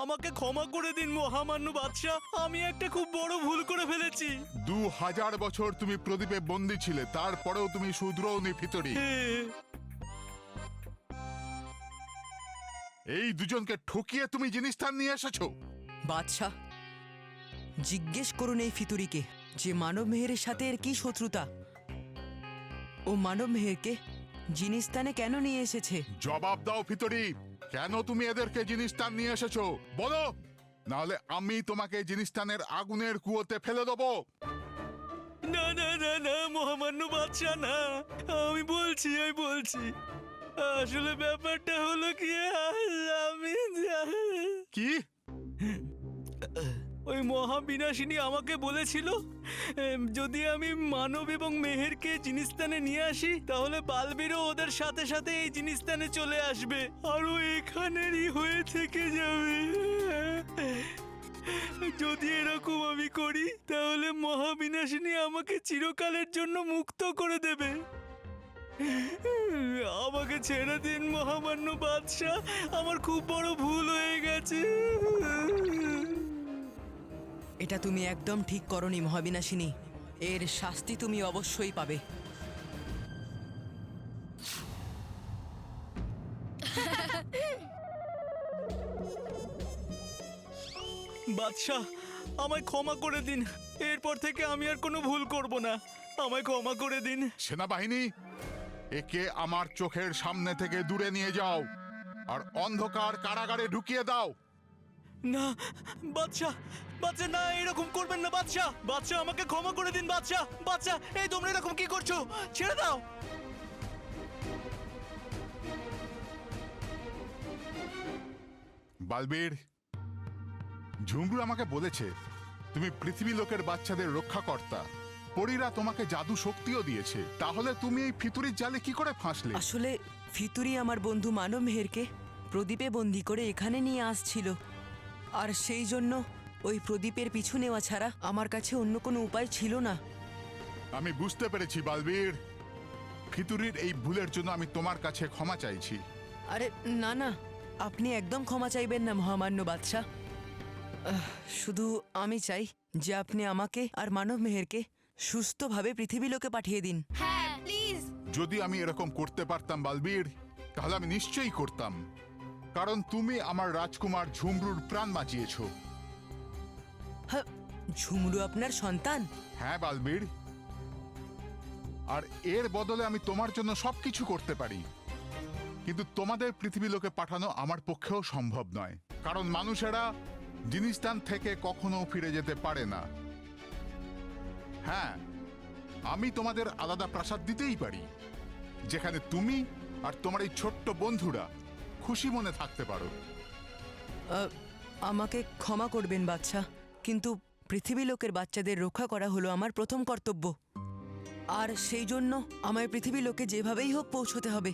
আমাকে ক্ষমা করে দিন মহামান্য বাদশাহ, আমি একটা খুব বড় ভুল করে ফেলেছি। 2000 বছর তুমি প্রদীপে বন্দী ছিলে, তারপরেও তুমি শুধরোওনি ফিতরি। এই দুজনকে ঠকিয়ে তুমি জিনিসস্থান নিয়ে এসেছো। বাদশাহ, জিজ্ঞেস করুন এই ফিতুরিকে যে মানব মেহেরের সাথে এর কি শত্রুতা। ও মানব মেহেরকে জিনিসস্থানে কেন নিয়ে এসেছে? জবাব দাও ফিতরি, কেন তুমি এদেরকে জিনিসস্থান নিয়ে এসেছো বলো, নাহলে আমি তোমাকে জিনিসস্থানের আগুনের কুয়োতে ফেলে দেবো। না না না না মহামান্য বাদশাহ, না, আমি বলছি আসলে ব্যাপারটা হলো কি, আমি কি? ওই মহাবিনাশিনী আমাকে বলেছিল যদি আমি মানব এবং মেহেরকে জিনিসস্থানে নিয়ে আসি তাহলে বালবীরও ওদের সাথে সাথে এই জিনিসস্থানে চলে আসবে আর ও এখানেরই হয়ে থেকে যাবে। যদি এরকম আমি করি তাহলে মহাবিনাশিনী আমাকে চিরকালের জন্য মুক্ত করে দেবে। আমাকে ছেড়ে দিন মহামান্য বাদশাহ, আমার খুব বড় ভুল হয়ে গেছে। এটা তুমি একদম ঠিক করনি মহাবিনাশিনী, এর শাস্তি তুমি অবশ্যই পাবে। বাদশাহ, আমায় ক্ষমা করে দিন, এরপর থেকে আমি আর কোনো ভুল করব না, আমায় ক্ষমা করে দিন। সেনাবাহিনী, একে আমার চোখের সামনে থেকে দূরে নিয়ে যাও আর অন্ধকার কারাগারে ঢুকিয়ে দাও। না বাদশাহ, বাদশাহ না, এরকম করবেন না বাদশাহ, বাদশাহ আমাকে ক্ষমা করে দিন বাদশাহ, বাদশাহ এই তোমরা এরকম কি করছো, ছেড়ে দাও। বালবীর, ঝুমরু আমাকে বলেছে তুমি পৃথিবী লোকের বাচ্চাদের রক্ষাকর্তা, পরীরা তোমাকে জাদু শক্তিও দিয়েছে, তাহলে তুমি এই ফিতুরির জালে কি করে ফাঁসলে? আসলে ফিতুরি আমার বন্ধু মানব মেহেরকে প্রদীপে বন্দি করে এখানে নিয়ে আসছিল, আর সেই জন্য ওই প্রদীপের পিছু নেওয়া ছাড়া আমার কাছে অন্য কোনো উপায় ছিল না। আমি বুঝতে পেরেছি বালবীর, ফিতুরির এই ভুলের জন্য আমি তোমার কাছে ক্ষমা চাইছি। আরে না না, আপনি একদম ক্ষমা চাইবেন না মহামান্য বাদশাহ। শুধু আমি চাই যে আপনি আমাকে আর মানব মেহেরকে সুস্থভাবে পৃথিবী লোকে পাঠিয়ে দিন। হ্যাঁ প্লিজ। যদি আমি এরকম করতে পারতাম বালবীর, তাহলে আমি নিশ্চয়ই করতাম, কারণ তুমি আমার রাজকুমার ঝুমরুর প্রাণ বাঁচিয়েছো। হ্যাঁ, ঝুমরু আপনার সন্তান? হ্যাঁ বালবীর, আর এর বদলে আমি তোমার জন্য সবকিছু করতে পারি, কিন্তু তোমাদের পৃথিবী লোকে পাঠানো আমার পক্ষেও সম্ভব নয়, কারণ মানুষেরা জিনিসস্থান থেকে কখনো ফিরে যেতে পারে না। হ্যাঁ, আমি তোমাদের আলাদা প্রাসাদ দিতেই পারি, যেখানে তুমি আর তোমার এই ছোট্ট বন্ধুরা খুশি মনে থাকতে পারো। আমাকে ক্ষমা করবেন বাদশাহ, কিন্তু পৃথিবী লোকের বাচ্চাদের রক্ষা করা হলো আমার প্রথম কর্তব্য, আর সেই জন্য আমায় পৃথিবী লোকে যেভাবেই হোক পৌঁছতে হবে।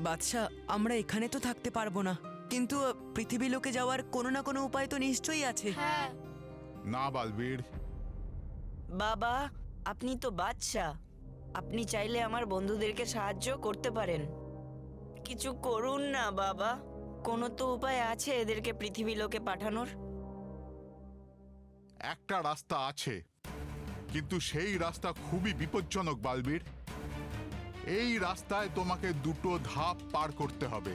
বাদশাহ, আমরা এখানে তো থাকতে পারবো না, কিন্তু পৃথিবী লোকে যাওয়ার কোনো না কোনো উপায় তো নিশ্চয়ই আছে। হ্যাঁ না বালবীর, বাবা, আপনি তো বাদশাহ, আপনি চাইলে আমার বন্ধুদেরকে সাহায্য করতে পারেন। কিছু করুন না বাবা, কোনো তো উপায় আছে এদেরকে পৃথিবী লোকে পাঠানোর। একটা রাস্তা আছে, কিন্তু সেই রাস্তা খুবই বিপজ্জনক বালবীর। এই রাস্তায় তোমাকে দুটো ধাপ পার করতে হবে।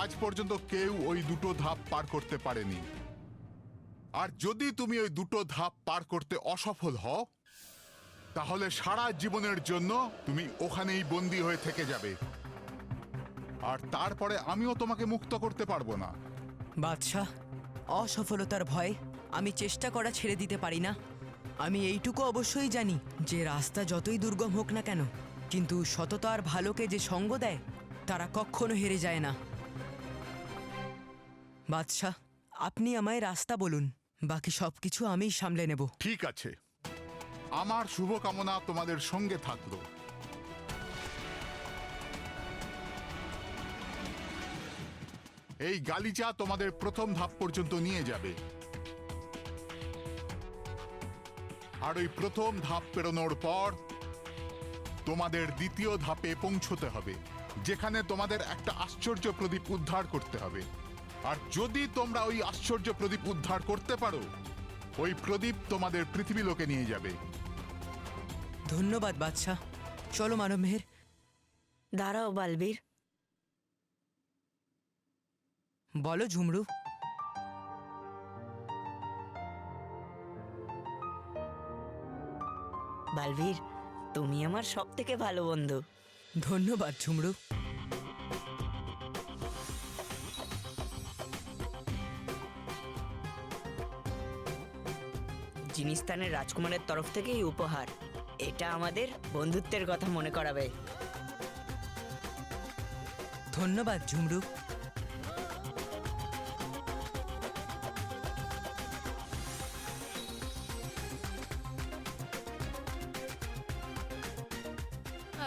আজ পর্যন্ত কেউ ওই দুটো ধাপ পার করতে পারেনি, আর যদি তুমি ওই দুটো ধাপ পার করতে অসফল হও তাহলে সারা জীবনের জন্য তুমি ওখানেই বন্দী হয়ে থেকে যাবে, আর তারপরে আমিও তোমাকে মুক্ত করতে পারবো না। বাদশাহ, অসফলতার ভয়ে আমি চেষ্টা করা ছেড়ে দিতে পারি না। আমি এইটুকু অবশ্যই জানি যে রাস্তা যতই দুর্গম হোক না কেন, কিন্তু সততা আর ভালোকে যে সঙ্গ দেয় তারা কখনো হেরে যায় না। বাদশাহ, আপনি আমায় রাস্তা বলুন, বাকি সবকিছু আমিই সামলে নেব। ঠিক আছে, আমার শুভকামনা তোমাদের সঙ্গে থাকলো। এই গালিচা তোমাদের প্রথম ধাপ পর্যন্ত নিয়ে যাবে, আর ওই প্রথম ধাপ পেরোনোর পর তোমাদের দ্বিতীয় ধাপে পৌঁছতে হবে, যেখানে তোমাদের একটা আশ্চর্য প্রদীপ উদ্ধার করতে হবে। আর যদি তোমরা ওই আশ্চর্য প্রদীপ উদ্ধার করতে পারো, ওই প্রদীপ তোমাদের পৃথিবী লোকে নিয়ে যাবে। ধন্যবাদ বাদশাহ। চলো মানব মেহের। দাঁড়াও বালবীর, বলো ঝুমরু। বালবীর, তুমি আমার সব থেকে ভালো বন্ধু। ধন্যবাদ ঝুমরু। জিনিস্তানের রাজকুমারের তরফ থেকে এই উপহার, এটা আমাদের বন্ধুত্বের কথা মনে করাবে। ধন্যবাদ ঝুমরু।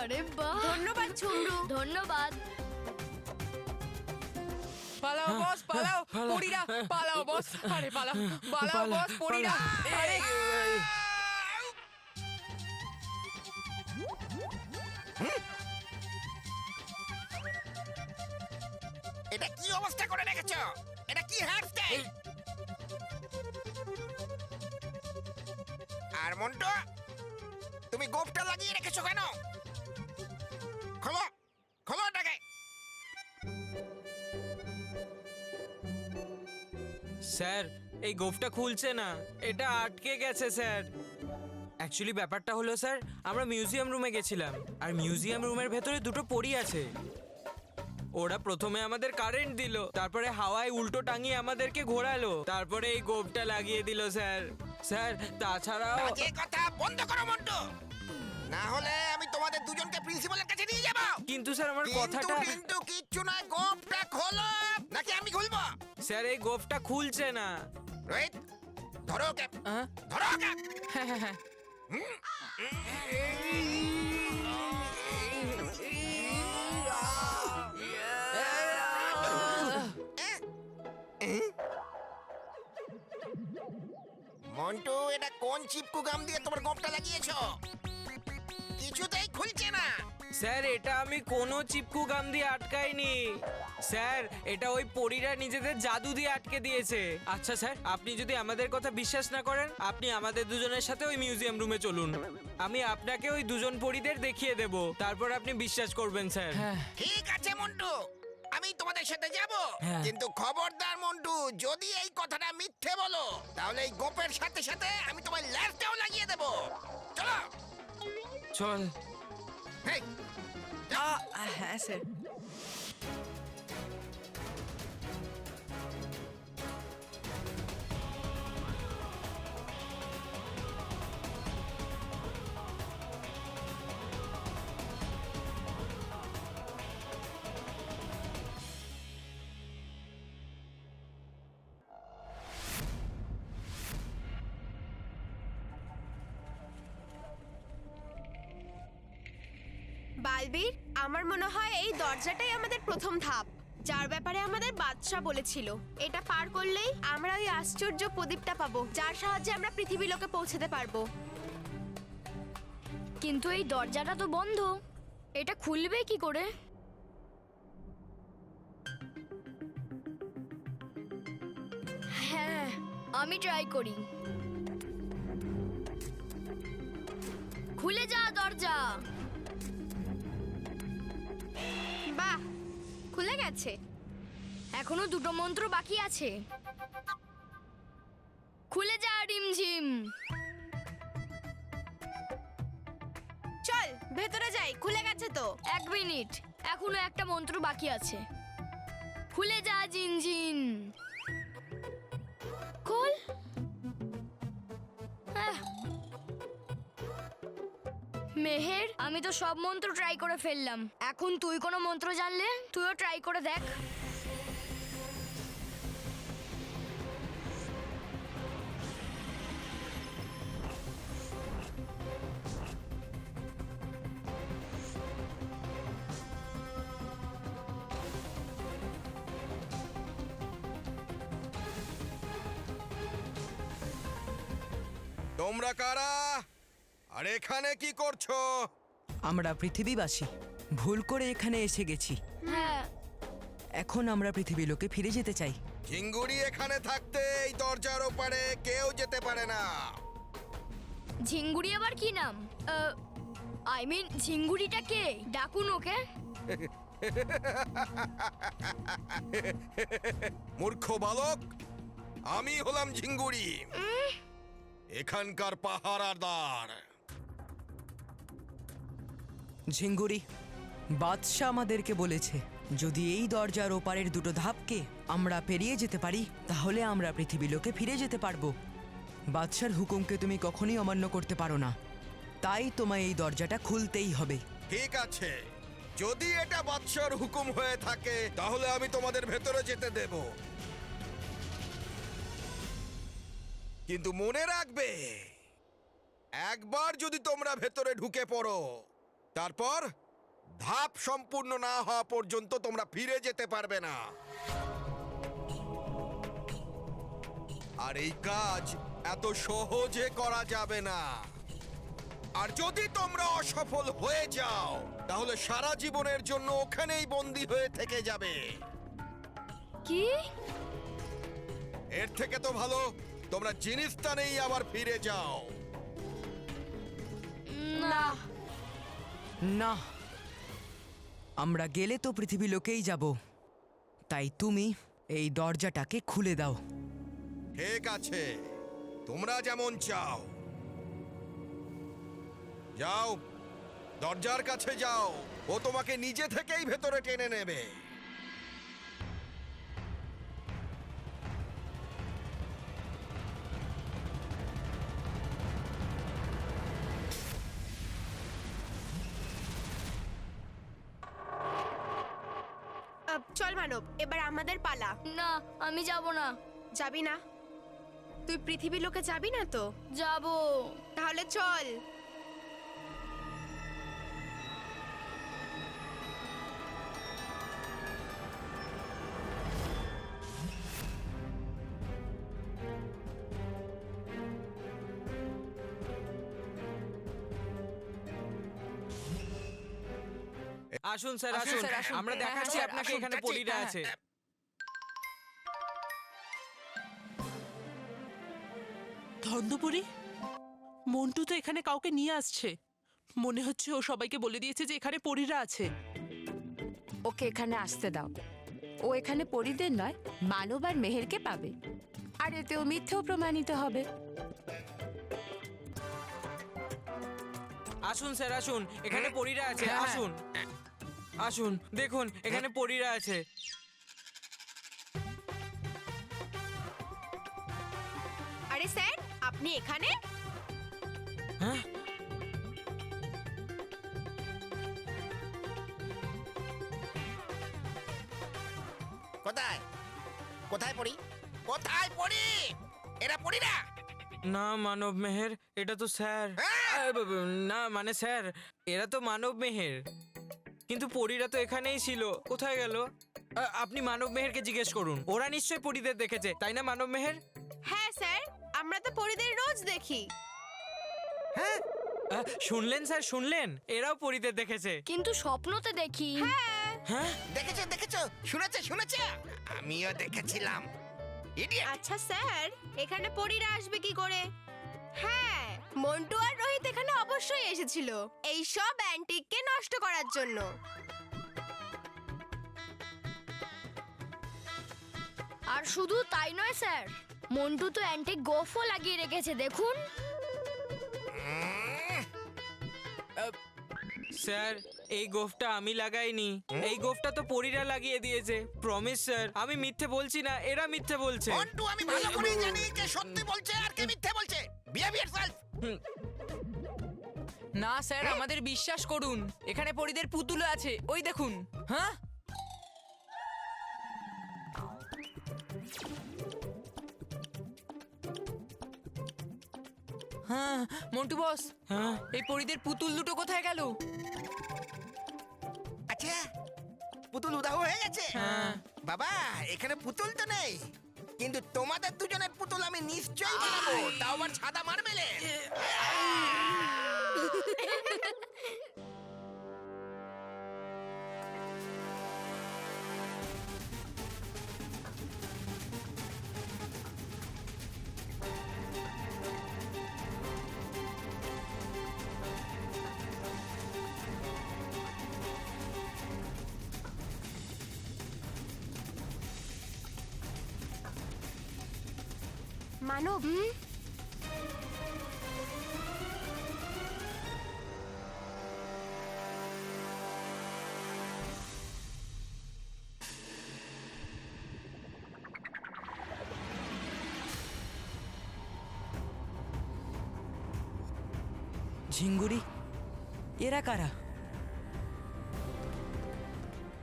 আরে বাহ, ধন্যবাদ ঝুমরু। ধন্যবাদ। পালাও বস, পালাও পড়িরা, পালাও বস, আরে পালাও, পালাও বস পড়িরা, আরে এটা কি অবস্থা করে রেখেছো? এটা কি হেয়ারস্টাইল? আর মন্টু, তুমি গোফটা লাগিয়ে রেখেছো কেন? খোলো, খোলো ওটাকে। স্যার, এই গোফটা খুলছে না, এটা আটকে গেছে স্যার। অ্যাকচুয়ালি ব্যাপারটা হলো স্যার, আমরা মিউজিয়াম রুমে গেছিলাম, আর মিউজিয়াম রুমের ভেতরে দুটো পরী আছে। ওরা প্রথমে আমাদের কারেন্ট দিল, তারপরে হাওয়ায় উল্টো টাঙিয়ে আমাদেরকে ঘোরালো, তারপরে এই গোফটা লাগিয়ে দিল স্যার। স্যার, তাছাড়াও বাজে কথা বন্ধ করো মন্টু, না হলে আমি তোমাদের দুজনকে প্রিন্সিপালের কাছে নিয়ে যাব। কিন্তু স্যার আমার কিন্তু কথাটা, কিন্তু কিচ্ছু নয়, গোফটা খোলো নাকি আমি খুলবো? স্যার এই গোফটা খুলছে না। রোহিত, ধরো ওকে, হ্যাঁ ধরো ওকে। হ্যাঁ হ্যাঁ হ্যাঁ। মন্টু, এটা কোন চিপকু গাম দিয়ে তোমার গোফটা লাগিয়েছো? কিছুতেই খুলছে না। স্যার, এটা আমি কোনো চিপকু গাম দিয়ে আটকাইনি স্যার, এটা ওই পরীরা নিজেদের জাদু দিয়ে আটকে দিয়েছে। আচ্ছা স্যার, আপনি যদি আমাদের কথা বিশ্বাস না করেন, আপনি আমাদের দুজনের সাথে ওই মিউজিয়াম রুমে চলুন। আমি আপনাকে ওই দুজন পরীদের দেখিয়ে দেব, তারপর আপনি বিশ্বাস করবেন স্যার। ঠিক আছে মন্টু, আমি তোমাদের সাথে যাব, হ্যাঁ। কিন্তু খবরদার মন্টু, যদি এই কথাটা মিথ্যে বলো, তাহলে এই গোপের সাথে সাথে আমি তোমার ল্যাসটাও লাগিয়ে দেব। চলো। চল। হেই, হ্যাঁ স্যার। বালবীর, আমার মনে হয় এই দরজাটাই আমাদের প্রথম ধাপ, যার ব্যাপারে আমাদের বাদশা বলেছিল। এটা পার করলেই আমরা ওই আশ্চর্য প্রদীপটা পাবো, যার সাহায্যে আমরা পৃথিবী লোকে পৌঁছাতে পারবো। কিন্তু এই দরজাটা তো বন্ধ, এটা খুলবে কি করে? হ্যাঁ, আমি ট্রাই করি। খুলে যা দরজা। বাহ, খুলে গেছে। এখনো দুটো মন্ত্র বাকি আছে। খুলে যা রিমঝিম। চল ভেতরে যাই, খুলে গেছে তো। 1 মিনিট, এখনো একটা মন্ত্র বাকি আছে। খুলে যা জিনজিন। খোল। মেহের, আমি তো সব মন্ত্র ট্রাই করে ফেললাম, এখন তুই কোনো মন্ত্র জানলে তুইও ট্রাই করে দেখ। তোমরা কারা আর এখানে কি করছো? আমরা পৃথিবীবাসী ভুল করে এখানে এসে গেছি। হ্যাঁ, এখন আমরা পৃথিবী লোকে ফিরে যেতে চাই। ঝিঙ্গুড়ি এখানে থাকতে এই দরজার ওপারে কেউ যেতে পারে না। ঝিঙ্গুড়ি আবার কি নাম? আই মিন ঝিঙ্গুড়িটা কে? ডাকুন ওকে। মূর্খ বালক, আমি হলাম ঝিঙ্গুড়ি, এখানকার পাহারাদার। ঝিঙ্গুরি, বাদশাহ আমাদেরকে বলেছে যদি এই দরজার ওপারের দুটো ধাপকে আমরা পেরিয়ে যেতে পারি তাহলে আমরা পৃথিবী লোকে ফিরে যেতে পারবো। বাদশার হুকুমকে তুমি কখনোই অমান্য করতে পারো না, তাই তোমায় এই দরজাটা খুলতেই হবে। ঠিক আছে, যদি এটা বাদশার হুকুম হয়ে থাকে তাহলে আমি তোমাদের ভেতরে যেতে দেব, কিন্তু মনে রাখবে একবার যদি তোমরা ভেতরে ঢুকে পড়ো তারপর ধাপ সম্পূর্ণ না হওয়া পর্যন্ত তোমরা ফিরে যেতে পারবে না। আর এই কাজ এত সহজে করা যাবে না। আর যদি তোমরা অসফল হয়ে যাও তাহলে সারা জীবনের জন্য ওখানেই বন্দী হয়ে থেকে যাবে। কি? এর থেকে তো ভালো তোমরা জিনিসস্থানেই আবার ফিরে যাও। না, না, আমরা গেলে তো পৃথিবী লোকেই যাব, তাই তুমি এই দরজাটাকে খুলে দাও। ঠিক আছে, তোমরা যেমন চাও। যাও, দরজার কাছে যাও, ও তোমাকে নিজে থেকেই ভেতরে টেনে নেবে। চল মানব, এবার আমাদের পালা। না, আমি যাব না। যাবি না? তুই পৃথিবী লোকে যাবি না তো? যাব। তাহলে চল। আসুন স্যার, আসুন, আমরা দেখাচ্ছি আপনাকে এখানে পরীরা আছে। ধন্দপুরি, মন্টু তো এখানে কাউকে নিয়ে আসছে। মনে হচ্ছে ও সবাইকে বলে দিয়েছে যে এখানে পরীরা আছে। ওকে এখানে আসতে দাও। ও এখানে পরিদের নয়, মানব আর মেহেরকে পাবে, আর এতেও মিথ্যেও প্রমাণিত হবে। আসুন স্যার, আসুন, এখানে পরীরা আছে। আসুন, আসুন, দেখুন এখানে পরীরা আছে। আরে স্যার, আপনি এখানে? হ্যাঁ, কোথায় কোথায় পড়ি? কোথায় পড়ি? এরা পড়ি না? না মানব মেহের, এটা তো স্যার। না মানে স্যার, এরা তো মানব মেহের, কিন্তু পরীরা তো এখানেই ছিল, কোথায় গেল? আপনি মানব মেহেরকে জিজ্ঞেস করুন, ওরা নিশ্চয়ই পরীদের দেখেছে, তাই না মানব মেহের? হ্যাঁ স্যার, আমরা তো পরিদের রোজ দেখি। শুনলেন স্যার, শুনলেন, এরাও পরীদের দেখেছে। কিন্তু স্বপ্নতে দেখি। হ্যাঁ, দেখেছো দেখেছো, শুনেছে শুনেছে, আমিও দেখেছিলাম। ইডিয়েট! আচ্ছা স্যার, এখানে পরিরা আসবে কি করে? হ্যাঁ, মন্টু আর রোহিত এখানে অবশ্যই এসেছিল এই সব অ্যান্টিককে নষ্ট করার জন্য। আর শুধু তাই নয় স্যার, মন্টু তো অ্যান্টিক গোফও লাগিয়ে রেখেছে, দেখুন। স্যার এই গোফটা আমি লাগাইনি, এই গোফটা তো পরীরা লাগিয়ে দিয়েছে। প্রমিস স্যার, আমি মিথ্যে বলছি না, এরা মিথ্যে বলছে। মন্টু, আমি ভালো করেই জানি কে সত্যি বলছে আর কে মিথ্যে বলছে। Behave yourself. না স্যার, আমাদের বিশ্বাস করুন, এখানে পরিদের পুতুল আছে, ওই দেখুন। হ্যাঁ, হ্যাঁ মন্টু বস, হ্যাঁ, এই পরিদের পুতুল দুটো কোথায় গেল? আচ্ছা, পুতুল উধাও হয়ে গেছে? হ্যাঁ। বাবা, এখানে পুতুল তো নেই, কিন্তু তোমাদের দুজনের পুতুল আমি নিশ্চয়ই বানাবো, তাও আবার সাদা মার্বেলে। মানব ঝিঙ্গুরি এরা কারা?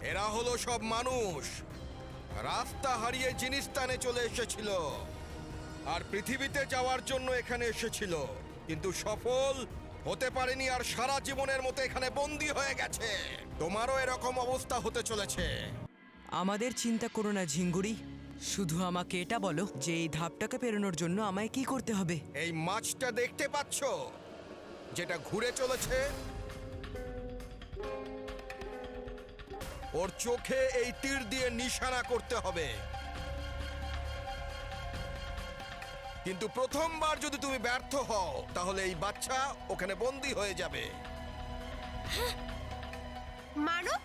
এরা হলো সব মানুষ রাস্তা হারিয়ে জিনিসস্থানে চলে এসেছিল আর পৃথিবীতে যাওয়ার জন্য এখানে এসেছিল, কিন্তু সফল হতে পারেনি আর সারা জীবনের মতো এখানে বন্দী হয়ে গেছে। তোমারও এরকম অবস্থা হতে চলেছে। আমাদের চিন্তা করো না ঝিঙ্গুরি, শুধু আমাকে এটা বলো যে এই ধাপটাকে পেরোনোর জন্য আমায় কি করতে হবে। এই মাছটা দেখতে পাচ্ছ যেটা ঘুরে চলেছে, ওর চোখে এই তীর দিয়ে নিশানা করতে হবে। কিন্তু প্রথমবার যদি তুমি ব্যর্থ হও তাহলে এই বাচ্চা ওখানে বন্দী হয়ে যাবে। মানব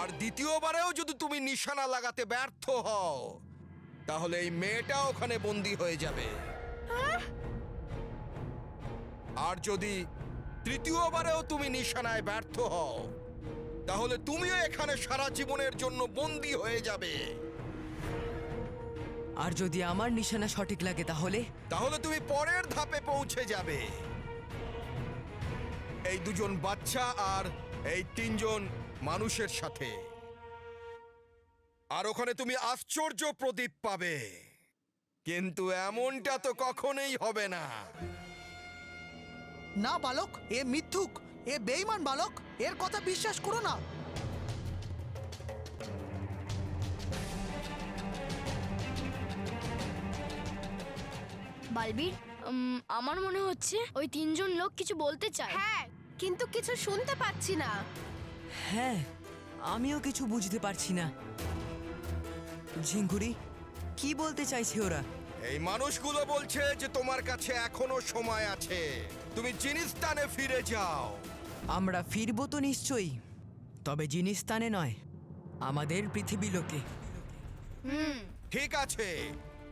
আর দ্বিতীয়বারেও যদি তুমি নিশানা লাগাতে ব্যর্থ হও তাহলে এই মেয়েটা ওখানে বন্দী হয়ে যাবে। আর যদি তৃতীয়বারেও তুমি নিশানায় ব্যর্থ হও তাহলে তুমিও এখানে সারা জীবনের জন্য বন্দী হয়ে যাবে। আর যদি আমার নিশানা সঠিক লাগে তাহলে তুমি পরের ধাপে পৌঁছে যাবে। এই দুজন বাচ্চা আর এই তিনজন মানুষের সাথে। আর ওখানে তুমি আশ্চর্য প্রদীপ পাবে। কিন্তু এমনটা তো কখনোই হবে না। না বালক, এ মিথ্যুক, এ বেঈমান বালক, এর কথা বিশ্বাস করো না। বালবীর, আমার মনে হচ্ছে ওই তিনজন লোক কিছু বলতে চায়। হ্যাঁ, কিন্তু কিছু শুনতে পাচ্ছি না। হ্যাঁ, আমিও কিছু বুঝতে পারছি না। ঝিঙ্গুরি, কি বলতে চাইছে ওরা? এই মানুষগুলো বলছে যে তোমার কাছে এখনো সময় আছে, তুমি জিনিসস্থানে ফিরে যাও। আমরা ফিরবো তো নিশ্চয়ই, তবে জিনিস স্থানে নয়, আমাদের পৃথিবী লোকে। ঠিক আছে,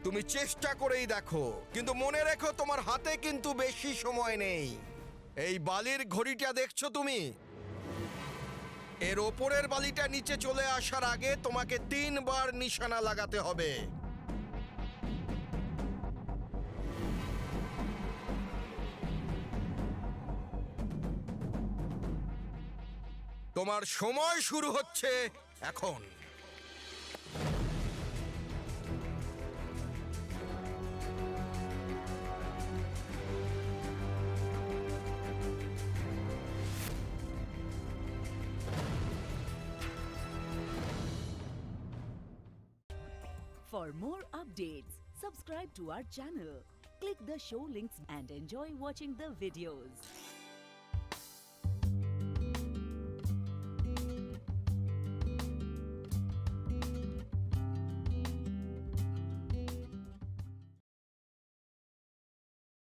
তুমি চেষ্টা করেই দেখো, কিন্তু মনে রেখো তোমার হাতে কিন্তু বেশি সময় নেই। এই বালির ঘড়িটা দেখছো তুমি? এর ওপরের বালিটা নিচে চলে আসার আগে তোমাকে 3 বার নিশানা লাগাতে হবে। তোমার সময় শুরু হচ্ছে এখন। For more updates, subscribe to our channel, click the show links and enjoy watching the videos.